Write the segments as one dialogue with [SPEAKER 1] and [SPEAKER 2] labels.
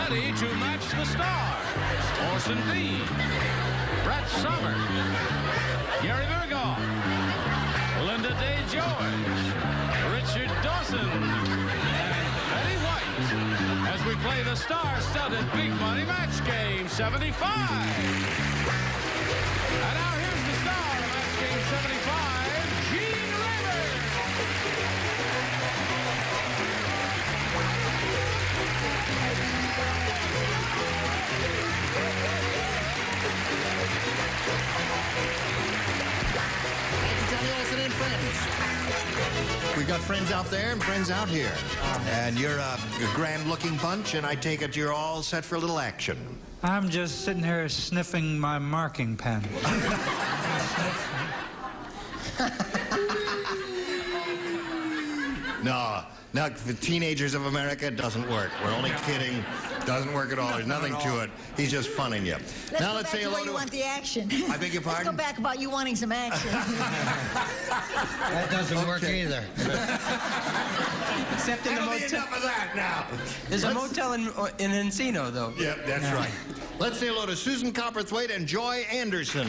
[SPEAKER 1] ready to match the stars. Orson Bean, Brett Somers, Gary Burghoff, Linda Day George, Richard Dawson, and Betty White as we play the star-studded Big Money Match Game 75. And now here's the star of Match Game 75, Gene Rayburn.
[SPEAKER 2] Johnny Olson and friends. We got friends out there and friends out here. And you're a grand-looking bunch, and I take it you're all set for a little action.
[SPEAKER 3] I'm just sitting here sniffing my marking pen.
[SPEAKER 2] No, the teenagers of America, it doesn't work. We're only kidding. Doesn't work at all. There's nothing to it. He's just funning you. Now let's say hello to...
[SPEAKER 4] you want the action.
[SPEAKER 2] I beg your pardon?
[SPEAKER 4] Let's go back about you wanting some action.
[SPEAKER 5] That doesn't work either.
[SPEAKER 6] Except in the
[SPEAKER 2] That'll be
[SPEAKER 6] motel.
[SPEAKER 2] enough of that now.
[SPEAKER 6] There's a motel in Encino, though.
[SPEAKER 2] Yeah, that's right. Let's say hello to Susan Copperthwaite and Joy Anderson.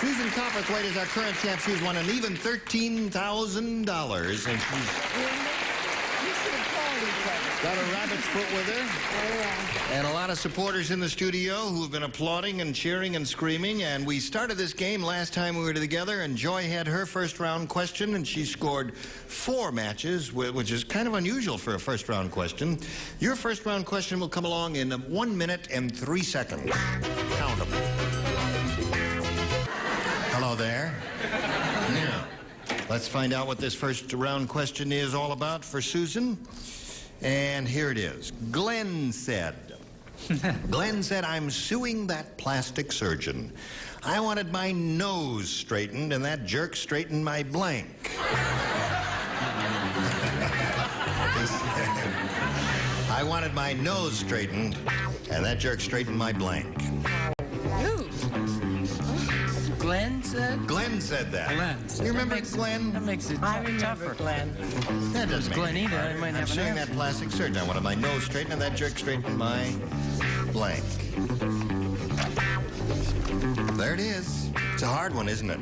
[SPEAKER 2] Susan Copperthwaite is our current champ. She's won an even $13,000, and she's got a rabbit's foot with her. And a lot of supporters in the studio who have been applauding and cheering and screaming. And we started this game last time we were together, and Joy had her first-round question, and she scored 4 matches, which is kind of unusual for a first-round question. Your first-round question will come along in 1 minute and 3 seconds. Count them. Hello there. Now, let's find out what this first-round question is all about for Susan. And here it is. Glenn said, I'm suing that plastic surgeon. I wanted my nose straightened, and that jerk straightened my blank. I wanted my nose straightened, and that jerk straightened my blank.
[SPEAKER 6] Glenn said?
[SPEAKER 2] Glenn said that.
[SPEAKER 3] Glenn.
[SPEAKER 2] You remember Glenn?
[SPEAKER 6] That makes it
[SPEAKER 4] I remember
[SPEAKER 6] tougher.
[SPEAKER 4] Glenn.
[SPEAKER 2] That doesn't make
[SPEAKER 6] Glenn
[SPEAKER 2] it
[SPEAKER 6] either.
[SPEAKER 2] harder.
[SPEAKER 6] I might
[SPEAKER 2] I'm
[SPEAKER 6] have an
[SPEAKER 2] suing
[SPEAKER 6] answer.
[SPEAKER 2] that plastic surgeon. I wanted my nose straightened, and that jerk straightened my blank. There it is. It's a hard one, isn't it?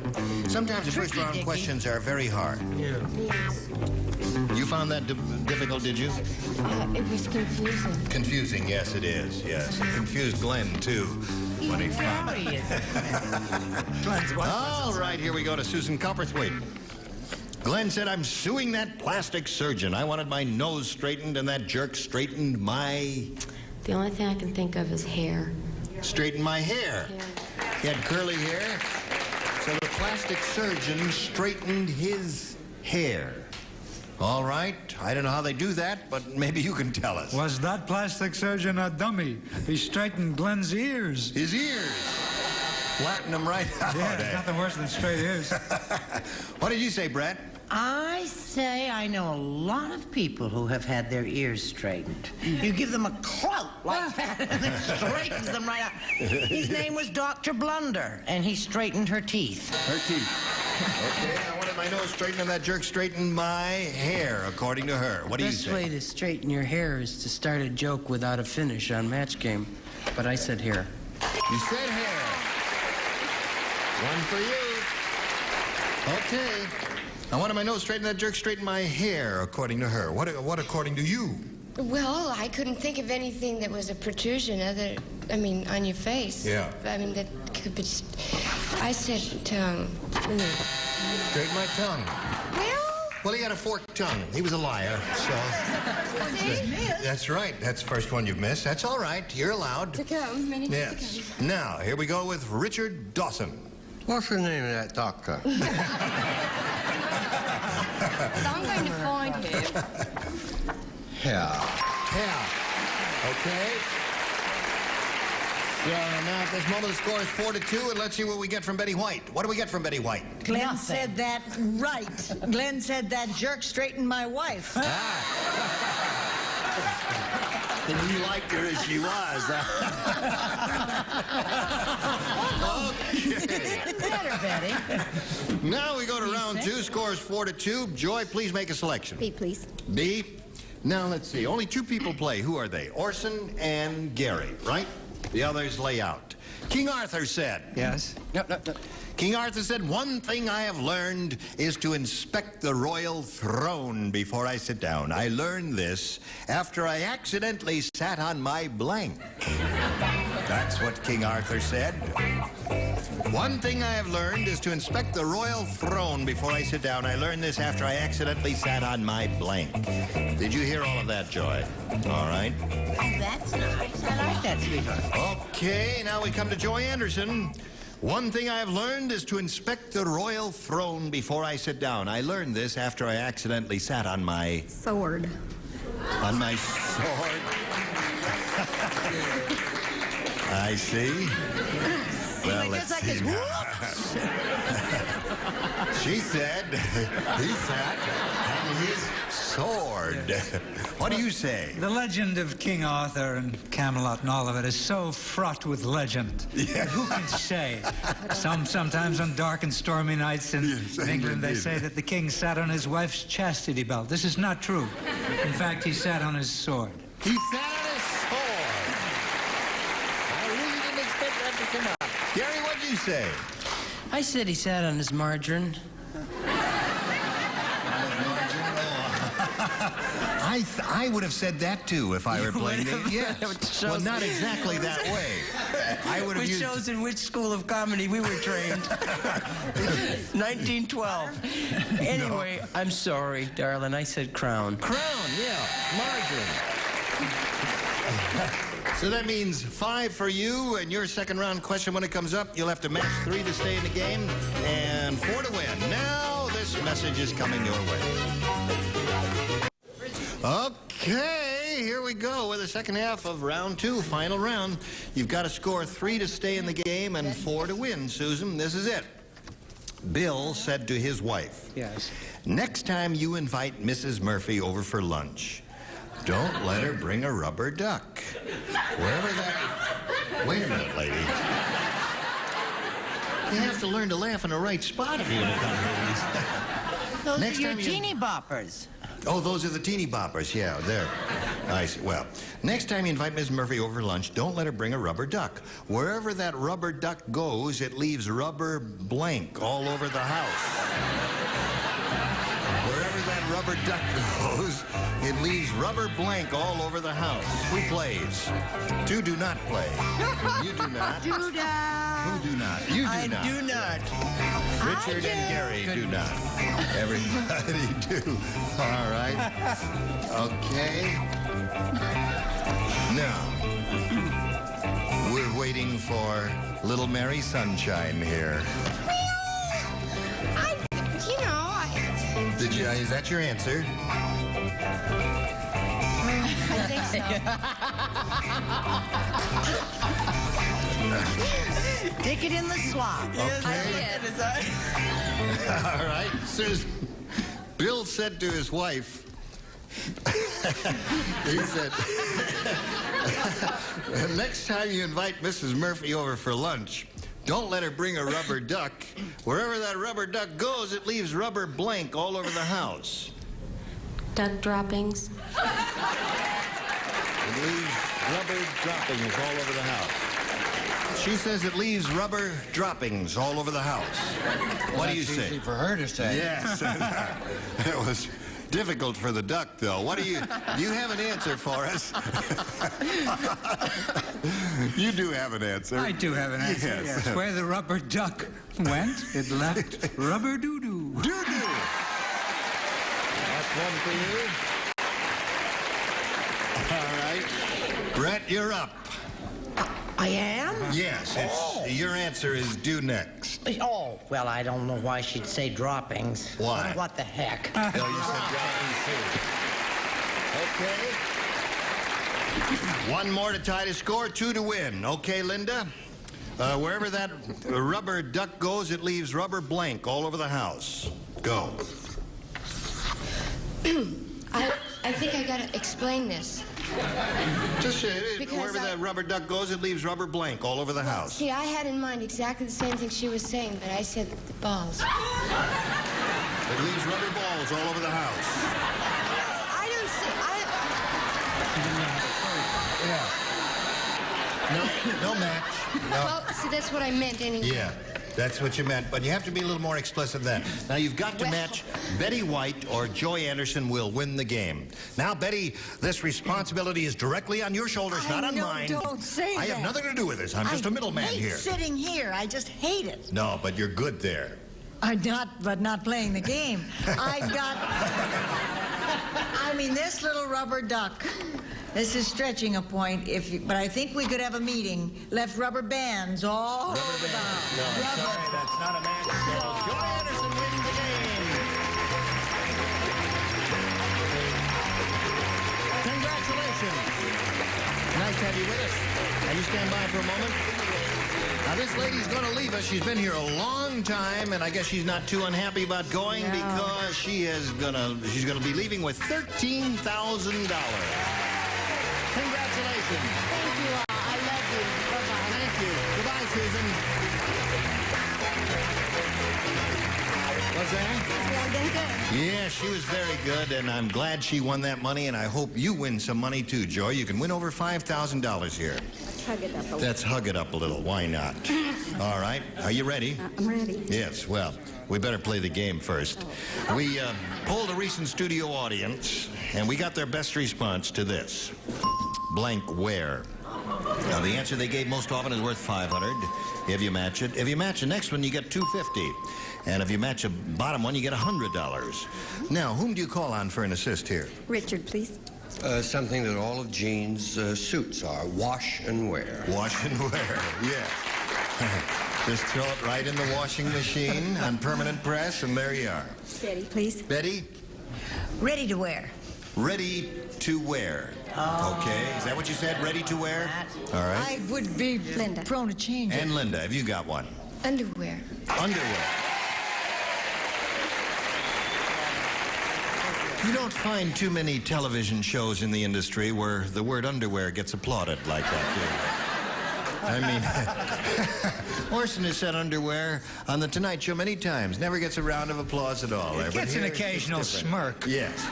[SPEAKER 2] Sometimes the first-round questions are very hard.
[SPEAKER 6] Yeah.
[SPEAKER 2] You found that difficult, did you?
[SPEAKER 7] It was confusing.
[SPEAKER 2] Confusing, yes, it is. Yes, it confused Glenn too when he found it. All right, here we go to Susan Copperthwaite. Glenn said, I'm suing that plastic surgeon. I wanted my nose straightened, and that jerk straightened my...
[SPEAKER 7] The only thing I can think of is hair.
[SPEAKER 2] Straightened my hair. He had curly hair, so the plastic surgeon straightened his hair. All right, I don't know how they do that, but maybe you can tell us.
[SPEAKER 3] Was that plastic surgeon a dummy? He straightened Glenn's ears.
[SPEAKER 2] His ears. Flatten them right out.
[SPEAKER 3] Yeah, there's nothing worse than straight ears.
[SPEAKER 2] What did you say, Brett?
[SPEAKER 5] I say I know a lot of people who have had their ears straightened. You give them a clout like that, and it straightens them right out. His name was Dr. Blunder, and he straightened her teeth.
[SPEAKER 2] Her teeth. Okay, I wanted my nose straightened, and that jerk straightened my hair, according to her. What do you
[SPEAKER 6] Best
[SPEAKER 2] say?
[SPEAKER 6] way to straighten your hair is to start a joke without a finish on Match Game. But I said hair.
[SPEAKER 2] You said hair. One for you. Okay. I wanted my nose straightened, that jerk straightened my hair, according to her. What according to you?
[SPEAKER 7] Well, I couldn't think of anything that was a protrusion on your face.
[SPEAKER 2] Yeah.
[SPEAKER 7] I mean, that could be... I said tongue.
[SPEAKER 2] Straighten my tongue. Well, he had a forked tongue. He was a liar, so... That's right. That's the first one you've missed. That's all right. You're allowed.
[SPEAKER 7] To come. Many more to
[SPEAKER 2] Yes.
[SPEAKER 7] come.
[SPEAKER 2] Now, here we go with Richard Dawson.
[SPEAKER 5] What's the name of that doctor?
[SPEAKER 7] So I'm going to find him.
[SPEAKER 5] Yeah.
[SPEAKER 2] Yeah. Okay. So now at this moment the score is 4-2, and let's see what we get from Betty White. What do we get from Betty White?
[SPEAKER 4] Glenn said that right. Glenn said that jerk straightened my wife.
[SPEAKER 2] And he liked her as she was. Okay.
[SPEAKER 5] Better, Betty.
[SPEAKER 2] Now we go to round 2. Scores 4-2. Joy, please make a selection.
[SPEAKER 7] B, please.
[SPEAKER 2] B. Now, let's see. Only 2 people play. Who are they? Orson and Gary, right? The others lay out. King Arthur said.
[SPEAKER 6] Yes? No.
[SPEAKER 2] King Arthur said, one thing I have learned is to inspect the royal throne before I sit down. I learned this after I accidentally sat on my blank. That's what King Arthur said. One thing I have learned is to inspect the royal throne before I sit down. I learned this after I accidentally sat on my blank. Did you hear all of that, Joy? All right.
[SPEAKER 5] Oh, that's nice. I like that, sweetheart.
[SPEAKER 2] Okay, now we come to Joy Anderson. One thing I have learned is to inspect the royal throne before I sit down. I learned this after I accidentally sat on my...
[SPEAKER 4] Sword.
[SPEAKER 2] On my sword. I see. Well, let's see now. She said he sat on his sword. What do you say?
[SPEAKER 3] The legend of King Arthur and Camelot and all of it is so fraught with legend.
[SPEAKER 2] Yeah.
[SPEAKER 3] Who can say? Sometimes on dark and stormy nights in England, they say that the king sat on his wife's chastity belt. This is not true. In fact, he sat on his sword.
[SPEAKER 2] He sat on his sword. I really didn't expect that to come out. Gary, what'd you say?
[SPEAKER 6] I said he sat on his margarine.
[SPEAKER 2] I would have said that too if I were playing it. Yes. Well, not exactly that way. I would have
[SPEAKER 6] Which
[SPEAKER 2] used.
[SPEAKER 6] shows in which school of comedy we were trained. 1912. Anyway, I'm sorry, darling. I said crown.
[SPEAKER 2] Crown, yeah. Margarine. So that means 5 for you, and your second round question when it comes up, you'll have to match 3 to stay in the game, and 4 to win. Now this message is coming your way. Okay, here we go with the second half of round 2, final round. You've got to score 3 to stay in the game and 4 to win, Susan. This is it. Bill said to his wife,
[SPEAKER 6] Yes.
[SPEAKER 2] next time you invite Mrs. Murphy over for lunch, don't let her bring a rubber duck. Wherever that... Wait a minute, lady. You have to learn to laugh in the right spot if you want to come here.
[SPEAKER 5] Those
[SPEAKER 2] Next
[SPEAKER 5] are your
[SPEAKER 2] time you-
[SPEAKER 5] teeny boppers.
[SPEAKER 2] Oh, those are the teeny boppers. Yeah, there. I see. Well, next time you invite Ms. Murphy over for lunch, don't let her bring a rubber duck. Wherever that rubber duck goes, it leaves rubber blank all over the house. Wherever that rubber duck goes, it leaves rubber blank all over the house. Who plays? 2 do not play. You do not. Who do not? You do
[SPEAKER 5] I
[SPEAKER 2] not.
[SPEAKER 5] do not.
[SPEAKER 2] Richard and Gary do not. Everybody do. All right. Okay. Now, we're waiting for Little Mary Sunshine here. Did you? Is that your answer?
[SPEAKER 7] I think so.
[SPEAKER 5] Stick it in the slot.
[SPEAKER 2] Okay. All right. Susan. Bill said to his wife, he said, next time you invite Mrs. Murphy over for lunch, don't let her bring a rubber duck. Wherever that rubber duck goes, it leaves rubber blank all over the house.
[SPEAKER 7] Duck droppings.
[SPEAKER 2] It leaves rubber droppings all over the house. She says it leaves rubber droppings all over the house. What do you say?
[SPEAKER 8] Easy for her to say.
[SPEAKER 2] Yes. It was difficult for the duck, though. Do you have an answer for us? You do have an answer.
[SPEAKER 3] I do have an answer.
[SPEAKER 2] Yes.
[SPEAKER 3] Yes. Where the rubber duck went, it left rubber doo-doo.
[SPEAKER 2] Doo-doo. That's one for you. All right. Brett, you're up.
[SPEAKER 5] I am?
[SPEAKER 2] Yes, your answer is due next.
[SPEAKER 5] Oh, well, I don't know why she'd say droppings.
[SPEAKER 2] Why?
[SPEAKER 5] What the heck?
[SPEAKER 2] Oh, you said droppings, too. Okay. 1 more to tie the score, 2 to win. Okay, Linda? Wherever that rubber duck goes, it leaves rubber blank all over the house. Go.
[SPEAKER 7] I think I gotta explain this.
[SPEAKER 2] Just
[SPEAKER 7] Because
[SPEAKER 2] wherever that rubber duck goes, it leaves rubber blank all over the house.
[SPEAKER 7] See, I had in mind exactly the same thing she was saying, but I said the balls.
[SPEAKER 2] It leaves rubber balls all over the house.
[SPEAKER 7] I don't see.
[SPEAKER 2] No match. No.
[SPEAKER 7] Well, see, that's what I meant anyway.
[SPEAKER 2] Yeah, that's what you meant, but you have to be a little more explicit than that. Now, you've got to match Betty White or Joy Anderson will win the game. Now, Betty, this responsibility is directly on your shoulders, not on mine.
[SPEAKER 4] Don't say that.
[SPEAKER 2] I have nothing to do with this. I'm just a middleman
[SPEAKER 4] I hate
[SPEAKER 2] here.
[SPEAKER 4] sitting here. I just hate it.
[SPEAKER 2] No, but you're good there.
[SPEAKER 4] I'm not playing the game. I've got... I mean, this little rubber duck... This is stretching a point, but I think we could have a meeting. Left rubber bands all over the house.
[SPEAKER 2] No, sorry, that's not a match. So Joy Anderson wins the game. Congratulations. Nice to have you with us. Now you stand by for a moment. Now this lady's going to leave us. She's been here a long time, and I guess she's not too unhappy about going because she's gonna be leaving with $13,000. Congratulations.
[SPEAKER 7] Thank you all. I love you. Bye-bye.
[SPEAKER 2] Thank you. Goodbye, Susan. What's that?
[SPEAKER 7] Well done, good.
[SPEAKER 2] Yeah, she was very good, and I'm glad she won that money, and I hope you win some money too, Joy. You can win over $5,000 here.
[SPEAKER 7] Hug it up a little.
[SPEAKER 2] Let's hug it up a little. Why not? All right. Are you ready?
[SPEAKER 7] I'm ready.
[SPEAKER 2] Yes, well, we better play the game first. We polled a recent studio audience, and we got their best response to this. Blank where. Now, the answer they gave most often is worth $500 if you match it. If you match the next one, you get $250. And if you match a bottom one, you get $100. Now, whom do you call on for an assist here?
[SPEAKER 8] Richard, please.
[SPEAKER 9] Something that all of Jean's suits are. Wash and wear.
[SPEAKER 2] Wash and wear, yeah. Just throw it right in the washing machine on permanent press, and there you are.
[SPEAKER 8] Betty, please.
[SPEAKER 2] Betty?
[SPEAKER 4] Ready to wear.
[SPEAKER 2] Ready to wear. Okay, is that what you said? Ready to wear? All right.
[SPEAKER 4] I would be
[SPEAKER 8] Linda.
[SPEAKER 4] prone to change it.
[SPEAKER 2] And Linda, have you got one?
[SPEAKER 7] Underwear.
[SPEAKER 2] Underwear. You don't find too many television shows in the industry where the word underwear gets applauded like that, do you? I mean, Orson has said underwear on The Tonight Show many times. Never gets a round of applause at all.
[SPEAKER 3] It gets an occasional smirk.
[SPEAKER 2] Yes.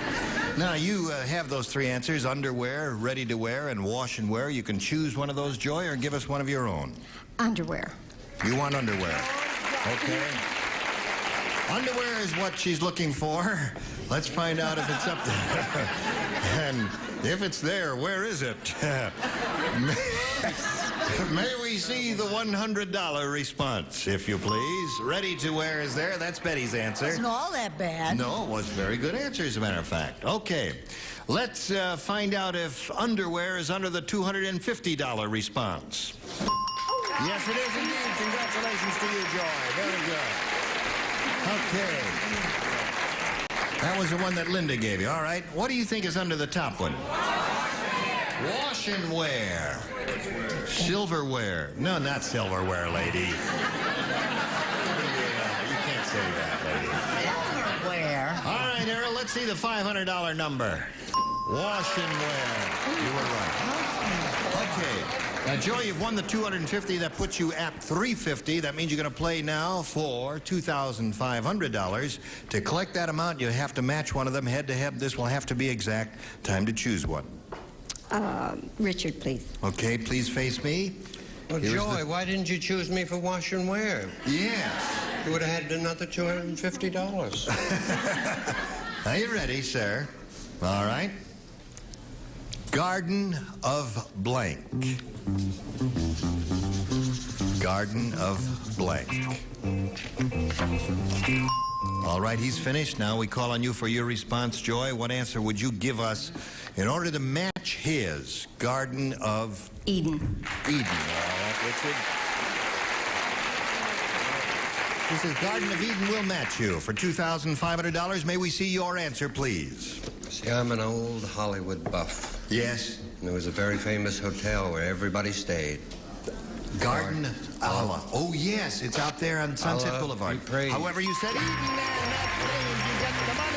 [SPEAKER 2] Now, you have those three answers, underwear, ready to wear, and wash and wear. You can choose one of those, Joy, or give us one of your own.
[SPEAKER 8] Underwear.
[SPEAKER 2] You want underwear. Okay. Underwear is what she's looking for. Let's find out if it's up there. And if it's there, where is it? May we see the $100 response, if you please. Ready to wear is there. That's Betty's answer.
[SPEAKER 4] Wasn't all that bad.
[SPEAKER 2] No, it was a very good answer, as a matter of fact. Okay, let's find out if underwear is under the $250 response. Yes, it is indeed. Congratulations to you, Joy. Very good. Okay. That was the one that Linda gave you. All right. What do you think is under the top one? Wash and wear. Silverware. No, not silverware, lady. You can't say that, lady.
[SPEAKER 5] Silverware.
[SPEAKER 2] All right, Errol, let's see the $500 number. Wash and wear. You were right. Okay. Now, Joy, you've won the $250. That puts you at $350. That means you're going to play now for $2,500. To collect that amount, you have to match one of them head to head. This will have to be exact. Time to choose one.
[SPEAKER 8] Richard, please.
[SPEAKER 2] Okay, please face me.
[SPEAKER 9] Well, Joy, why didn't you choose me for wash and wear?
[SPEAKER 2] Yes.
[SPEAKER 9] You would have had another $250.
[SPEAKER 2] Are you ready, sir? All right. Garden of blank. Garden of blank. All right, he's finished. Now we call on you for your response, Joy. What answer would you give us in order to match his Garden of
[SPEAKER 8] Eden.
[SPEAKER 2] Eden? All right, Richard. This is Garden of Eden will match you for $2,500. May we see your answer, please?
[SPEAKER 9] See, I'm an old Hollywood buff.
[SPEAKER 2] Yes.
[SPEAKER 9] And there was a very famous hotel where everybody stayed.
[SPEAKER 2] Garden Allah. Oh, yes, it's out there on Sunset
[SPEAKER 9] Allah
[SPEAKER 2] Boulevard.
[SPEAKER 9] be praised.
[SPEAKER 2] However, you said Eden, and that means you get the money.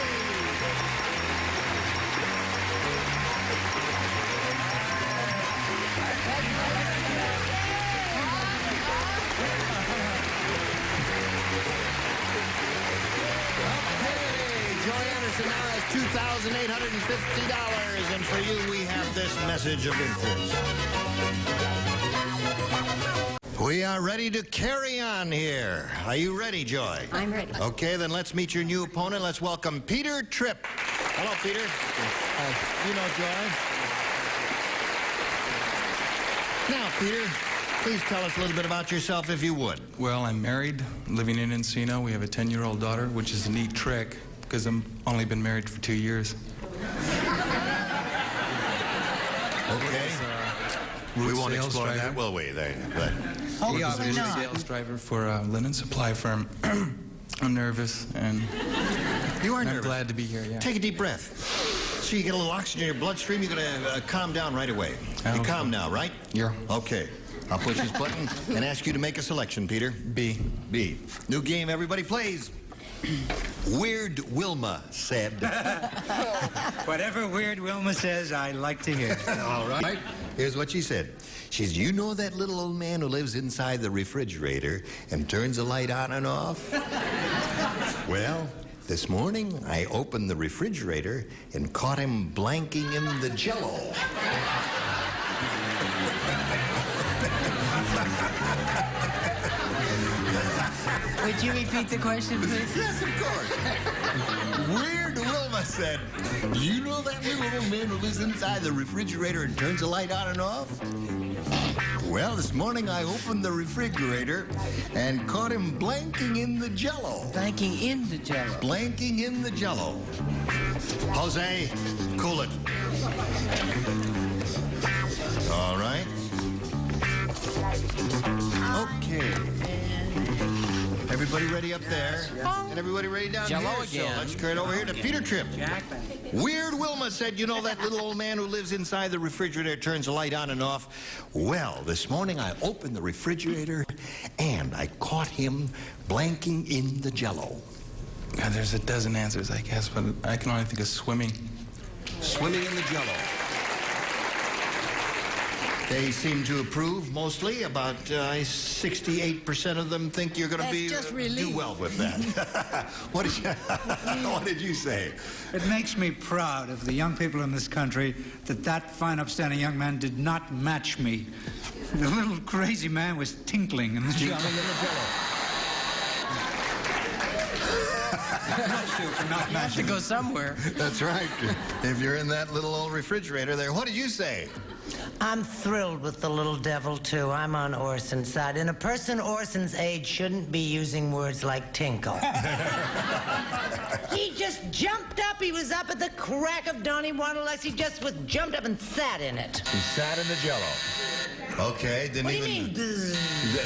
[SPEAKER 2] is $2,850. And for you, we have this message of interest. We are ready to carry on here. Are you ready, Joy?
[SPEAKER 8] I'm ready.
[SPEAKER 2] Okay, then let's meet your new opponent. Let's welcome Peter Tripp. Hello, Peter. You know Joy. Now, Peter, please tell us a little bit about yourself, if you would.
[SPEAKER 10] Well, I'm married, living in Encino. We have a 10-year-old daughter, which is a neat trick because I've only been married for 2 years.
[SPEAKER 2] Okay. We won't explore that, will we? But
[SPEAKER 5] Hopefully
[SPEAKER 10] I was a
[SPEAKER 5] not.
[SPEAKER 10] sales driver for a linen supply firm. I'm nervous, and
[SPEAKER 2] you are
[SPEAKER 10] I'm
[SPEAKER 2] nervous.
[SPEAKER 10] glad to be here, yeah.
[SPEAKER 2] Take a deep breath. So you get a little oxygen in your bloodstream, you're going to calm down right away. You're calm now, right?
[SPEAKER 10] Yeah.
[SPEAKER 2] Okay. I'll push this button and ask you to make a selection, Peter.
[SPEAKER 10] B.
[SPEAKER 2] B. New game, everybody plays. Weird Wilma said.
[SPEAKER 3] Whatever Weird Wilma says, I like to hear.
[SPEAKER 2] All right. Here's what she said. She says, you know that little old man who lives inside the refrigerator and turns the light on and off? Well, this morning I opened the refrigerator and caught him blanking in the Jell-O.
[SPEAKER 6] Would you repeat the question, please?
[SPEAKER 2] Yes, of course. Weird Wilma said, you know that little old man who lives inside the refrigerator and turns the light on and off? Well, this morning I opened the refrigerator and caught him blanking in the Jell-O.
[SPEAKER 6] Blanking in the Jell-O.
[SPEAKER 2] Blanking in the Jell-O. Jose, cool it. All right. Okay. Everybody ready up there? And everybody ready down
[SPEAKER 6] Jell-O
[SPEAKER 2] here?
[SPEAKER 6] again.
[SPEAKER 2] So let's carry it over here to Peter Tripp. Weird Wilma said, you know that little old man who lives inside the refrigerator turns the light on and off? Well, this morning I opened the refrigerator and I caught him blanking in the Jell-O.
[SPEAKER 10] Now, there's a dozen answers, I guess, but I can only think of swimming.
[SPEAKER 2] Swimming in the Jell-O. They seem to approve mostly. About 68% of them think you're going to be do well with that. What did you say?
[SPEAKER 3] It makes me proud of the young people in this country that fine, upstanding young man did not match me. The little crazy man was tinkling in the Jell-O.
[SPEAKER 6] You have to go somewhere.
[SPEAKER 2] That's right. If you're in that little old refrigerator there. What did you say?
[SPEAKER 5] I'm thrilled with the little devil, too. I'm on Orson's side. And a person Orson's age shouldn't be using words like tinkle. He just jumped up. He was up at the crack of dawn. He wanted less. He just jumped up and sat in it.
[SPEAKER 2] He sat in the Jell-O. Okay, didn't
[SPEAKER 5] What do you
[SPEAKER 2] even...
[SPEAKER 5] mean? Bzz?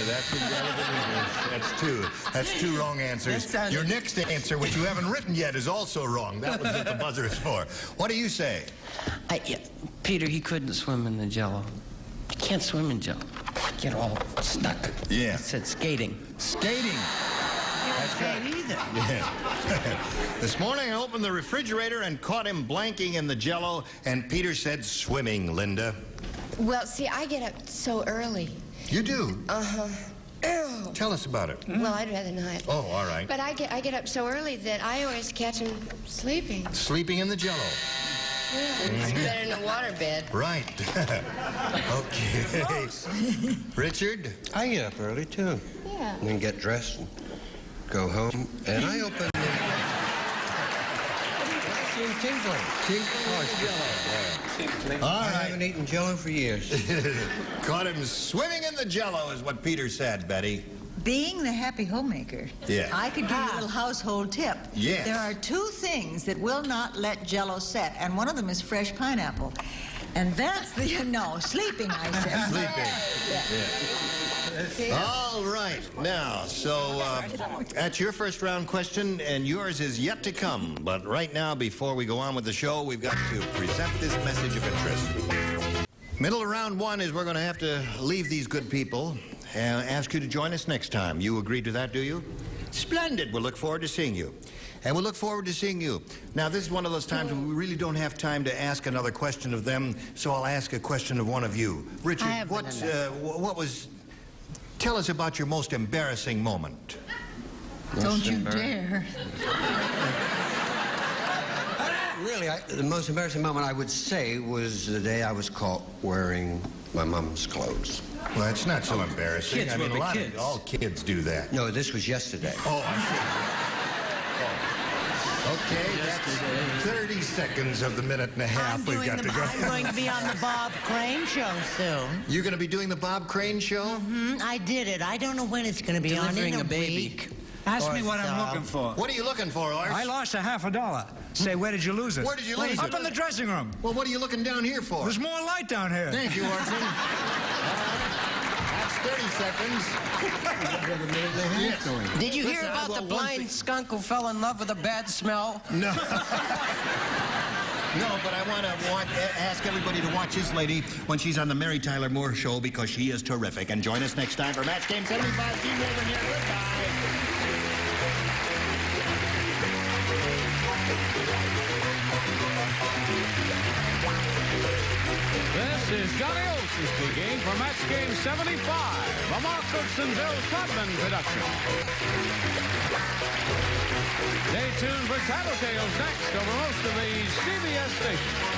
[SPEAKER 2] That's irrelevant English. That's two wrong answers. Your next answer, which you haven't written yet, is also wrong. That was what the buzzer is for. What do you say?
[SPEAKER 6] Peter, he couldn't swim in the Jell-O. He can't swim in Jell-O. Get all stuck.
[SPEAKER 2] Yeah.
[SPEAKER 6] He said skating.
[SPEAKER 2] Skating.
[SPEAKER 5] That's right. Either.
[SPEAKER 2] Yeah. This morning I opened the refrigerator and caught him blanking in the Jell-O, and Peter said swimming, Linda.
[SPEAKER 7] Well, see, I get up so early.
[SPEAKER 2] You do?
[SPEAKER 7] Uh-huh.
[SPEAKER 2] Tell us about it.
[SPEAKER 7] Well, I'd rather not.
[SPEAKER 2] Oh, all right.
[SPEAKER 7] But I get up so early that I always catch him sleeping.
[SPEAKER 2] Sleeping in the Jell-O.
[SPEAKER 7] Yeah, it's better than a waterbed.
[SPEAKER 2] Right. Okay. Richard?
[SPEAKER 9] I get up early, too.
[SPEAKER 7] Yeah.
[SPEAKER 9] And then get dressed and go home. And I open the... Tinkling.
[SPEAKER 2] All
[SPEAKER 9] I
[SPEAKER 2] right.
[SPEAKER 9] haven't eaten Jell-O for years.
[SPEAKER 2] Caught him swimming in the Jell-O is what Peter said, Betty.
[SPEAKER 4] Being the happy homemaker,
[SPEAKER 2] Yeah.
[SPEAKER 4] I could give you a little household tip.
[SPEAKER 2] Yes.
[SPEAKER 4] There are two things that will not let Jell-O set, and one of them is fresh pineapple. And that's the, no, sleeping, I said.
[SPEAKER 2] Sleeping. Yeah. All right. Now, so that's your first round question, and yours is yet to come. But right now, before we go on with the show, we've got to present this message of interest. Middle of round one is we're going to have to leave these good people and ask you to join us next time. You agree to that, do you? Splendid. We'll look forward to seeing you. And we'll look forward to seeing you. Now, this is one of those times when we really don't have time to ask another question of them, so I'll ask a question of one of you. Richard, what was... Tell us about your most embarrassing moment.
[SPEAKER 4] Don't you dare.
[SPEAKER 9] Really, the most embarrassing moment I would say was the day I was caught wearing my mom's clothes.
[SPEAKER 2] Well, that's not so embarrassing.
[SPEAKER 6] Kids will be kids.
[SPEAKER 2] All kids do that.
[SPEAKER 9] No, this was yesterday.
[SPEAKER 2] Oh, I see. Okay, that's 30 seconds of the minute and a half we've got to go.
[SPEAKER 5] I'm going to be on the Bob Crane show soon.
[SPEAKER 2] You're going to be doing the Bob Crane show?
[SPEAKER 5] I did it. I don't know when it's going to be
[SPEAKER 6] Delivering
[SPEAKER 5] on.
[SPEAKER 6] a baby.
[SPEAKER 5] Week.
[SPEAKER 3] Ask
[SPEAKER 5] Or
[SPEAKER 3] me what I'm
[SPEAKER 5] so.
[SPEAKER 3] looking for.
[SPEAKER 2] What are you looking for, Ars?
[SPEAKER 3] I lost $50. Say, where did you lose it?
[SPEAKER 2] Where did you lose
[SPEAKER 3] Up
[SPEAKER 2] it?
[SPEAKER 3] in the dressing room.
[SPEAKER 2] Well, what are you looking down here for?
[SPEAKER 3] There's more light down here.
[SPEAKER 2] Thank you, Orson. That's 30 seconds. Yes.
[SPEAKER 6] Did you hear
[SPEAKER 2] Listen,
[SPEAKER 6] about the
[SPEAKER 2] one
[SPEAKER 6] blind
[SPEAKER 2] thing-
[SPEAKER 6] skunk who fell in love with a bad smell?
[SPEAKER 2] No. No, but I want to ask everybody to watch this lady when she's on the Mary Tyler Moore Show because she is terrific. And join us next time for Match Game 75. Gene Wilburn here. Goodbye.
[SPEAKER 1] This is Johnny Olson speaking for Match Game 75, a Mark Goodson, Bill Trotman production. Stay tuned for Tattletales next over most of the CBS stations.